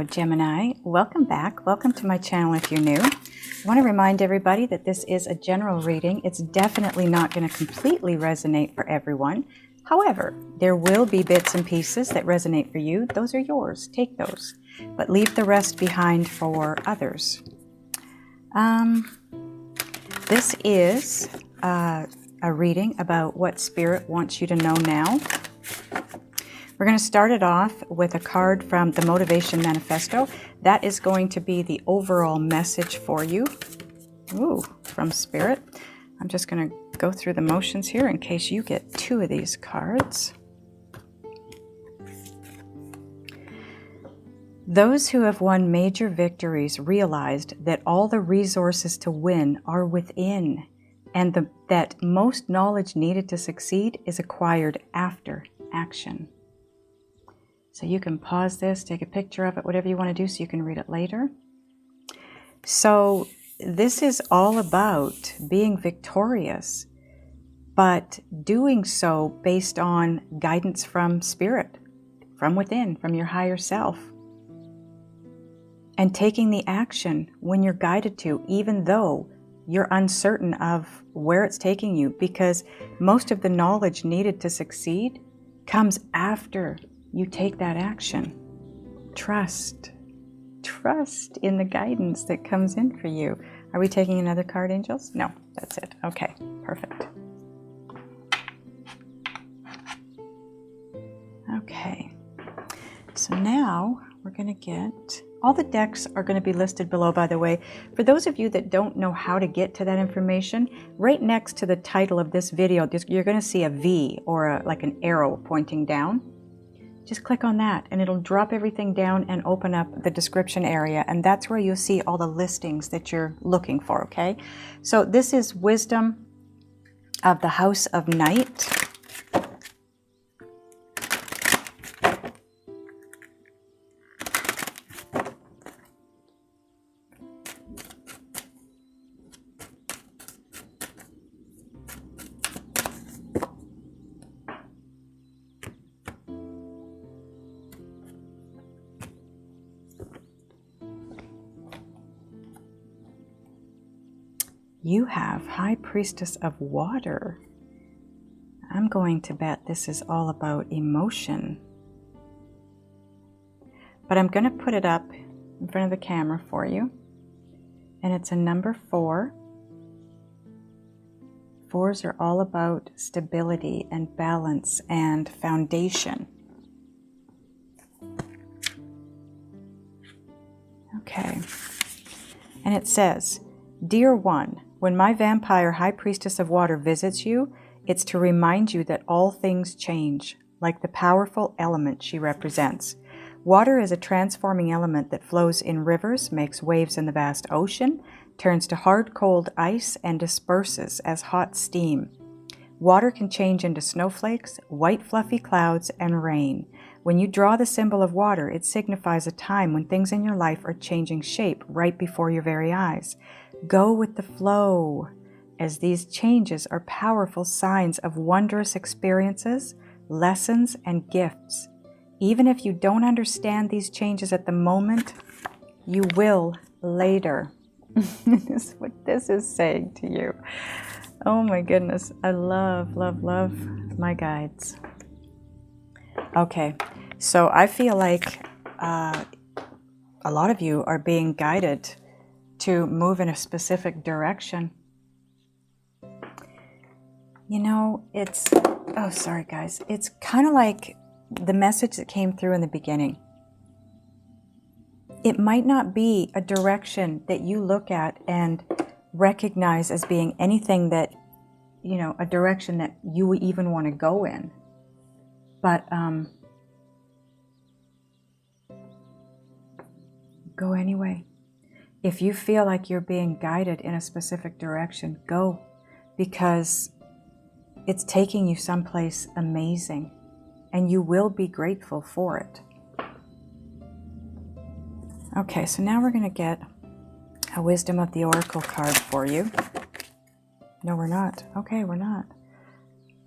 Hello Gemini, welcome back. Welcome to my channel if you're new. I want to remind everybody that this is a general reading. It's definitely not going to completely resonate for everyone. However, there will be bits and pieces that resonate for you. Those are yours. Take those. But leave the rest behind for others. This is a reading about what Spirit wants you to know now. We're going to start it off with a card from the Motivation Manifesto. That is going to be the overall message for you. Ooh, from Spirit. I'm just going to go through the motions here in case you get two of these cards. Those who have won major victories realized that all the resources to win are within, and that most knowledge needed to succeed is acquired after action. So you can pause this, take a picture of it, whatever you want to do so you can read it later. So this is all about being victorious, but doing so based on guidance from Spirit, from within, from your higher self. And taking the action when you're guided to, even though you're uncertain of where it's taking you, because most of the knowledge needed to succeed comes after you take that action. Trust in the guidance that comes in for you. Are we taking another card, angels? No, that's it. Okay, perfect. Okay, so now we're going to get, all the decks are going to be listed below, by the way. For those of you that don't know how to get to that information, right next to the title of this video, you're going to see a V or like an arrow pointing down. Just click on that and it'll drop everything down and open up the description area. And that's where you'll see all the listings that you're looking for, okay? So this is Wisdom of the House of Night. You have High Priestess of Water. I'm going to bet this is all about emotion. But I'm going to put it up in front of the camera for you. And it's a number 4. 4s are all about stability and balance and foundation. Okay. And it says, Dear One, when my vampire High Priestess of Water visits you, it's to remind you that all things change, like the powerful element she represents. Water is a transforming element that flows in rivers, makes waves in the vast ocean, turns to hard cold ice, and disperses as hot steam. Water can change into snowflakes, white fluffy clouds, and rain. When you draw the symbol of water, it signifies a time when things in your life are changing shape right before your very eyes. Go with the flow, as these changes are powerful signs of wondrous experiences, lessons, and gifts. Even if you don't understand these changes at the moment, you will later. This is what this is saying to you. Oh my goodness, I love, love, love my guides. Okay, so I feel like a lot of you are being guided to move in a specific direction. You know, it's, oh, sorry guys. It's kind of like the message that came through in the beginning. It might not be a direction that you look at and recognize as being anything that, you know, a direction that you even want to go in. But go anyway. If you feel like you're being guided in a specific direction, go, because it's taking you someplace amazing, and you will be grateful for it. Okay, so now we're going to get a Wisdom of the Oracle card for you. No, we're not. Okay, we're not.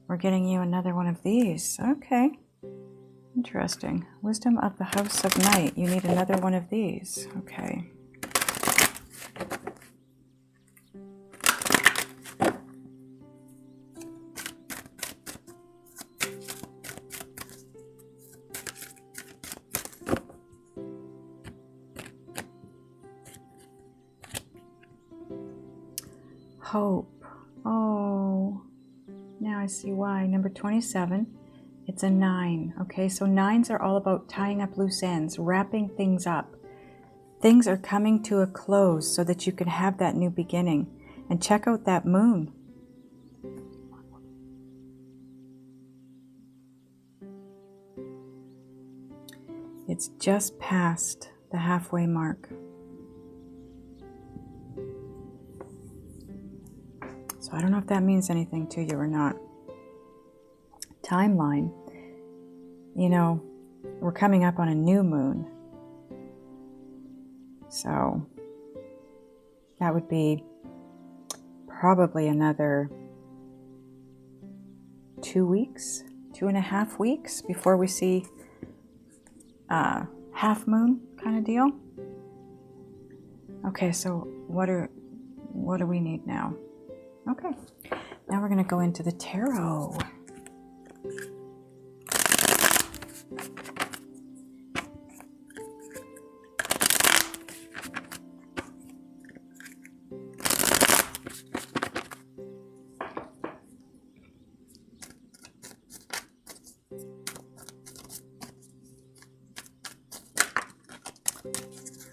We're getting you another one of these. Okay. Interesting. Wisdom of the House of Night. You need another one of these. Okay. Hope. Oh, now I see why. Number 27. It's a 9. Okay, so 9s are all about tying up loose ends, wrapping things up. Things are coming to a close so that you can have that new beginning. And check out that moon. It's just past the halfway mark. So I don't know if that means anything to you or not. Timeline. You know, we're coming up on a new moon. So that would be probably another 2 weeks, 2.5 weeks before we see half moon kind of deal. Okay, so what do we need now? Okay, now we're going to go into the tarot.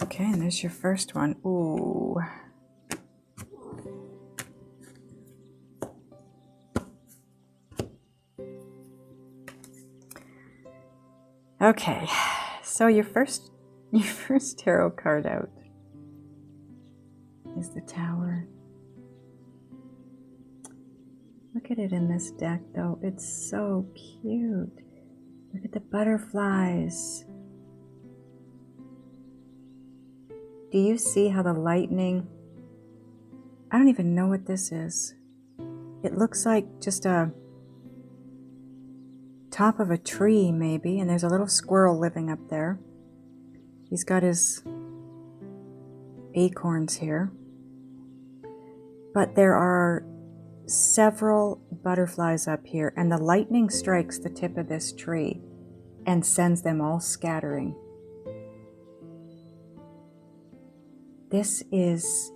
Okay, and there's your first one. Ooh. Okay, so your first tarot card out is the Tower. Look at it in this deck, though. It's so cute. Look at the butterflies. Do you see how the lightning... I don't even know what this is. It looks like just a top of a tree, maybe, and there's a little squirrel living up there. He's got his acorns here. But there are several butterflies up here, and the lightning strikes the tip of this tree and sends them all scattering. This is,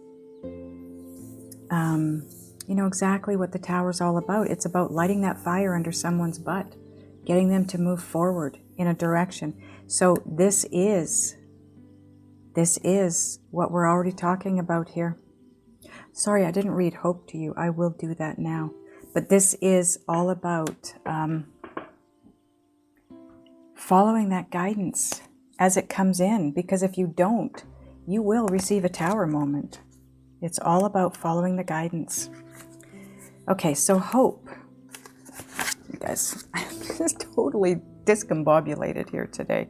you know exactly what the Tower's all about. It's about lighting that fire under someone's butt, getting them to move forward in a direction. So this is what we're already talking about here. Sorry, I didn't read hope to you. I will do that now. But this is all about following that guidance as it comes in, because if you don't, you will receive a Tower moment. It's all about following the guidance. Okay, so hope. You guys, I'm just totally discombobulated here today.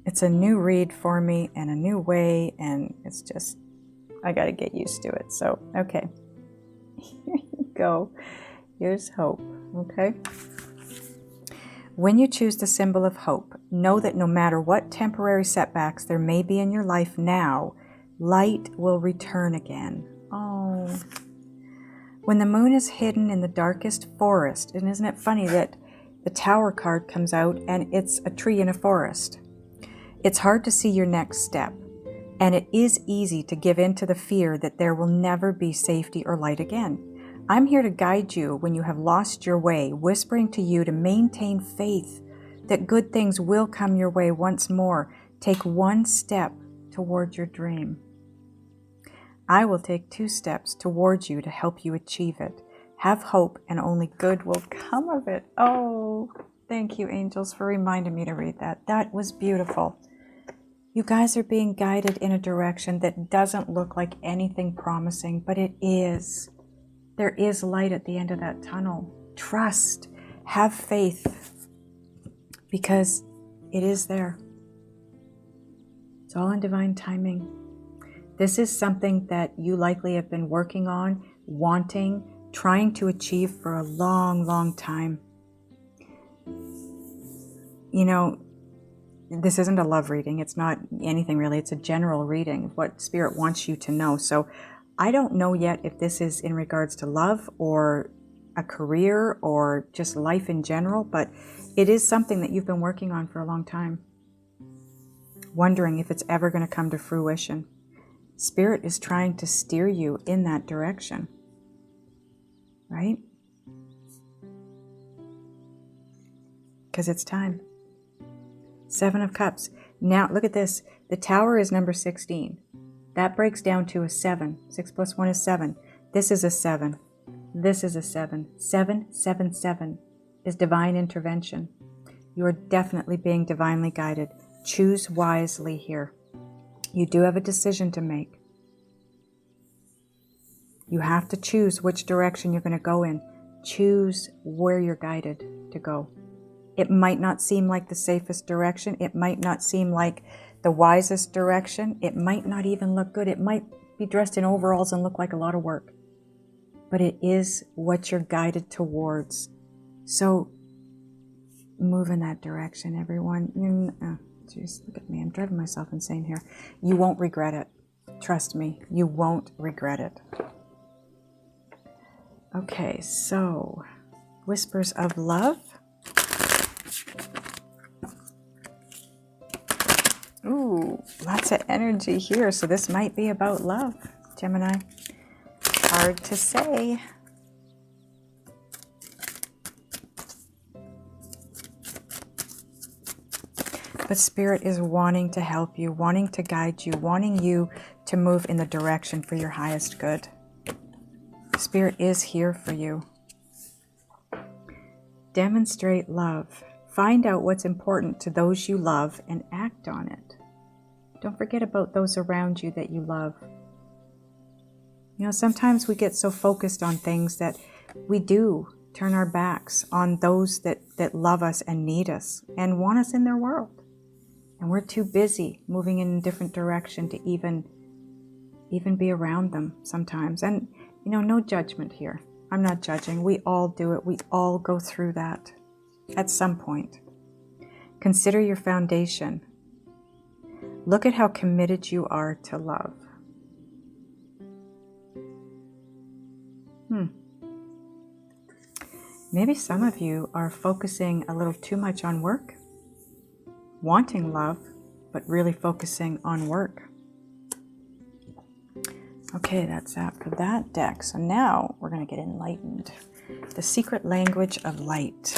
It's a new read for me and a new way, and it's just, I got to get used to it. So, okay, here you go. Here's hope, okay? When you choose the symbol of hope, know that no matter what temporary setbacks there may be in your life now, light will return again. Oh. When the moon is hidden in the darkest forest, and isn't it funny that the Tower card comes out and it's a tree in a forest? It's hard to see your next step, and it is easy to give in to the fear that there will never be safety or light again. I'm here to guide you when you have lost your way, whispering to you to maintain faith that good things will come your way once more. Take one step toward your dream. I will take 2 steps towards you to help you achieve it. Have hope, and only good will come of it. Oh, thank you, angels, for reminding me to read that. That was beautiful. You guys are being guided in a direction that doesn't look like anything promising, but it is. There is light at the end of that tunnel. Trust, have faith, because it is there. It's all in divine timing. This is something that you likely have been working on, wanting, trying to achieve for a long, long time. this isn't a love reading. It's not anything really. It's a general reading of what Spirit wants you to know. So I don't know yet if this is in regards to love or a career or just life in general, but it is something that you've been working on for a long time, wondering if it's ever going to come to fruition. Spirit is trying to steer you in that direction, right? Because it's time. 7 of Cups. Now, look at this. The Tower is number 16. That breaks down to a 7. 6 plus 1 is 7. This is a 7. This is a 7. 7, 7, 7 is divine intervention. You are definitely being divinely guided. Choose wisely here. You do have a decision to make. You have to choose which direction you're going to go in. Choose where you're guided to go. It might not seem like the safest direction. It might not seem like the wisest direction. It might not even look good. It might be dressed in overalls and look like a lot of work. But it is what you're guided towards. So move in that direction, everyone. Jeez, look at me. I'm driving myself insane here. You won't regret it. Trust me, you won't regret it. Okay, so Whispers of Love. Ooh, lots of energy here. So this might be about love, Gemini. Hard to say. But Spirit is wanting to help you, wanting to guide you, wanting you to move in the direction for your highest good. Spirit is here for you. Demonstrate love. Find out what's important to those you love and act on it. Don't forget about those around you that you love. Sometimes we get so focused on things that we do turn our backs on those that love us and need us and want us in their world. And we're too busy moving in a different direction to even be around them sometimes. And, no judgment here. I'm not judging. We all do it. We all go through that at some point. Consider your foundation. Look at how committed you are to love. Maybe some of you are focusing a little too much on work, wanting love, but really focusing on work. Okay, that's that for that deck. So now we're going to get enlightened. The secret language of light.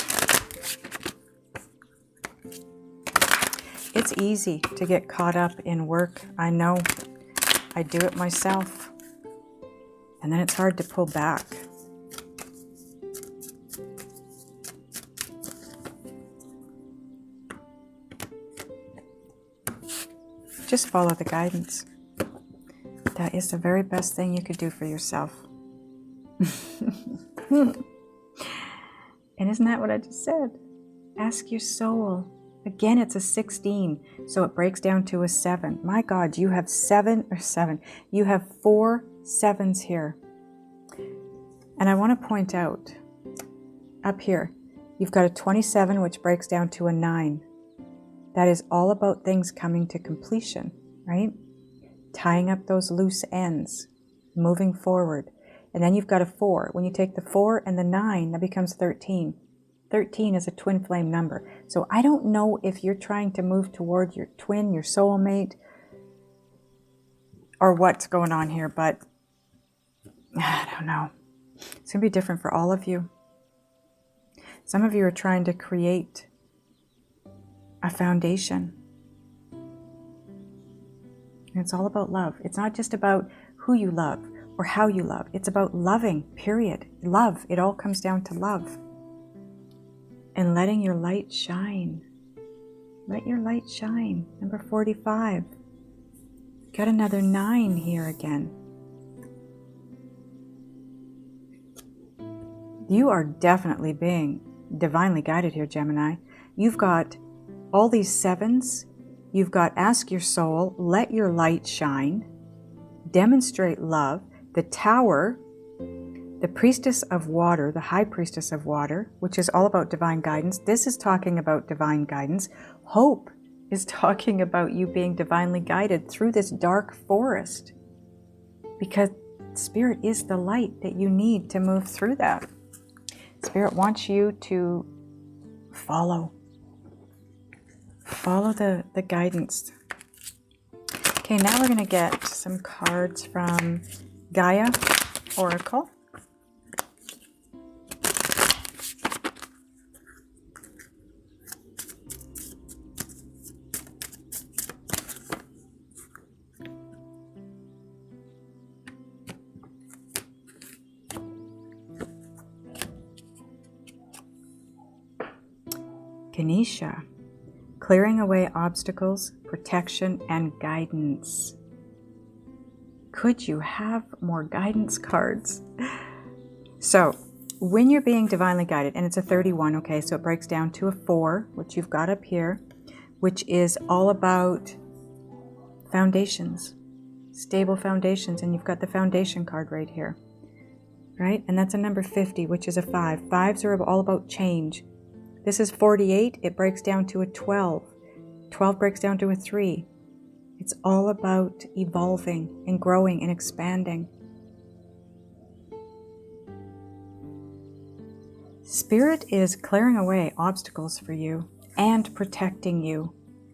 It's easy to get caught up in work. I know. I do it myself. And then it's hard to pull back. Just follow the guidance. That is the very best thing you could do for yourself. And isn't that what I just said? Ask your soul. Again, it's a 16, so it breaks down to a 7. My God, you have 7. You have 4 7s here. And I want to point out, up here, you've got a 27, which breaks down to a 9. That is all about things coming to completion, right? Tying up those loose ends, moving forward. And then you've got a 4. When you take the 4 and the 9, that becomes 13. 13 is a twin flame number. So I don't know if you're trying to move toward your twin, your soulmate, or what's going on here, but I don't know. It's going to be different for all of you. Some of you are trying to create a foundation. And it's all about love. It's not just about who you love or how you love. It's about loving, period. Love. It all comes down to love. And letting your light shine. Let your light shine. Number 45. Got another 9 here again. You are definitely being divinely guided here, Gemini. You've got all these 7s. You've got ask your soul, let your light shine, demonstrate love, the Tower, The priestess of water, the high priestess of water, which is all about divine guidance. This is talking about divine guidance. Hope is talking about you being divinely guided through this dark forest, because Spirit is the light that you need to move through that. Spirit wants you to follow the guidance. Okay, now we're going to get some cards from Gaia Oracle. Ganesha, clearing away obstacles, protection, and guidance. Could you have more guidance cards? So, when you're being divinely guided, and it's a 31, okay, so it breaks down to a 4, which you've got up here, which is all about foundations, stable foundations, and you've got the foundation card right here, right? And that's a number 50, which is a 5. 5s are all about change. This is 48, it breaks down to a 12. 12 breaks down to a 3. It's all about evolving and growing and expanding. Spirit is clearing away obstacles for you and protecting you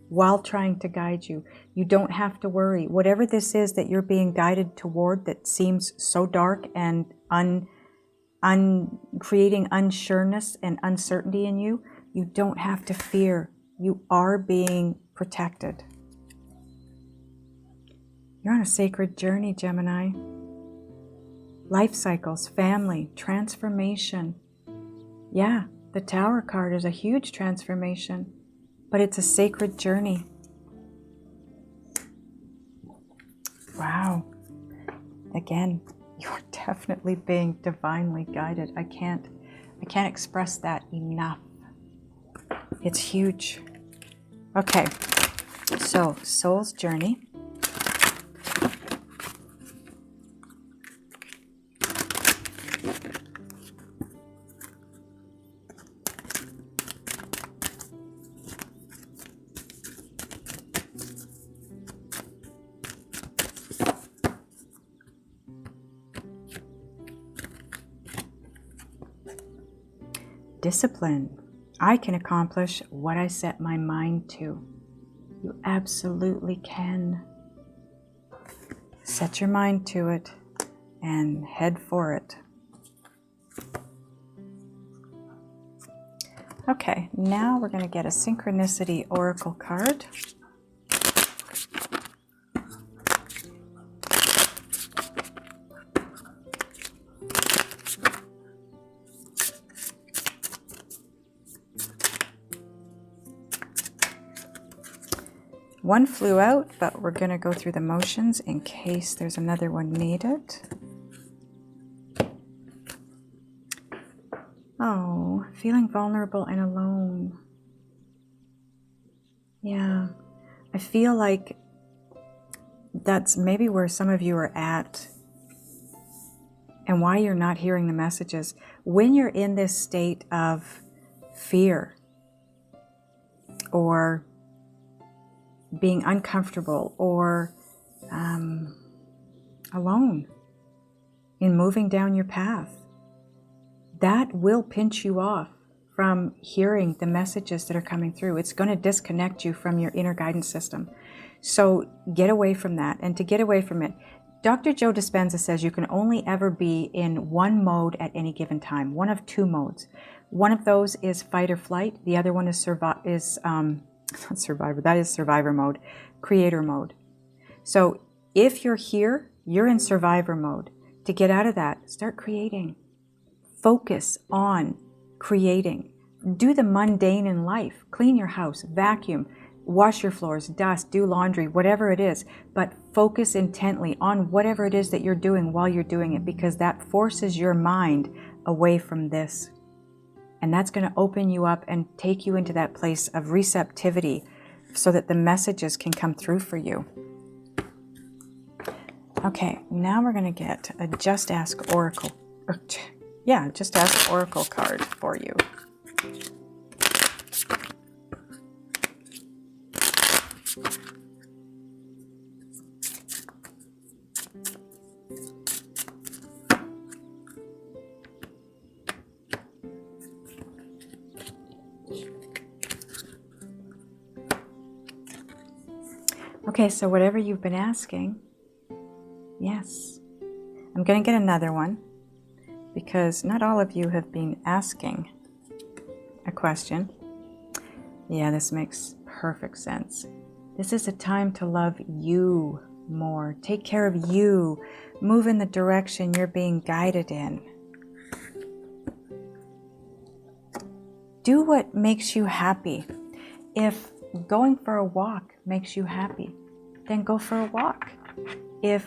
while trying to guide you. You don't have to worry. Whatever this is that you're being guided toward that seems so dark and creating unsureness and uncertainty in you, you don't have to fear. You are being protected. You're on a sacred journey, Gemini. Life cycles, family, transformation. Yeah, the Tower card is a huge transformation, but it's a sacred journey. Wow. Again, you're definitely being divinely guided. I can't express that enough. It's huge. Okay, so soul's journey. Discipline. I can accomplish what I set my mind to. You absolutely can. Set your mind to it and head for it. Okay, now we're going to get a Synchronicity Oracle card. One flew out, but we're going to go through the motions in case there's another one needed. Oh, feeling vulnerable and alone. Yeah, I feel like that's maybe where some of you are at and why you're not hearing the messages. When you're in this state of fear or being uncomfortable or alone in moving down your path, that will pinch you off from hearing the messages that are coming through. It's going to disconnect you from your inner guidance system. So get away from that. And to get away from it, Dr. Joe Dispenza says you can only ever be in one mode at any given time, one of two modes. One of those is fight or flight. The other one is survivor mode, creator mode. So if you're here, you're in survivor mode. To get out of that, start creating. Focus on creating. Do the mundane in life. Clean your house, vacuum, wash your floors, dust, do laundry, whatever it is. But focus intently on whatever it is that you're doing while you're doing it, because that forces your mind away from this. And that's going to open you up and take you into that place of receptivity so that the messages can come through for you. Okay, now we're going to get a Just Ask Oracle yeah, just ask Oracle card for you. Okay, so whatever you've been asking, yes. I'm going to get another one because not all of you have been asking a question. Yeah, this makes perfect sense. This is a time to love you more. Take care of you. Move in the direction you're being guided in. Do what makes you happy. If going for a walk makes you happy, then go for a walk. If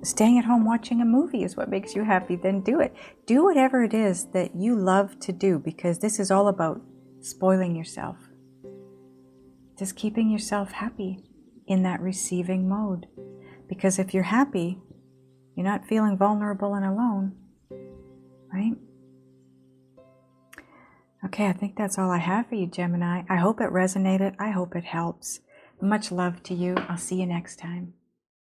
staying at home watching a movie is what makes you happy, then do it. Do whatever it is that you love to do, because this is all about spoiling yourself. Just keeping yourself happy in that receiving mode. Because if you're happy, you're not feeling vulnerable and alone, right? Okay, I think that's all I have for you, Gemini. I hope it resonated. I hope it helps. Much love to you. I'll see you next time.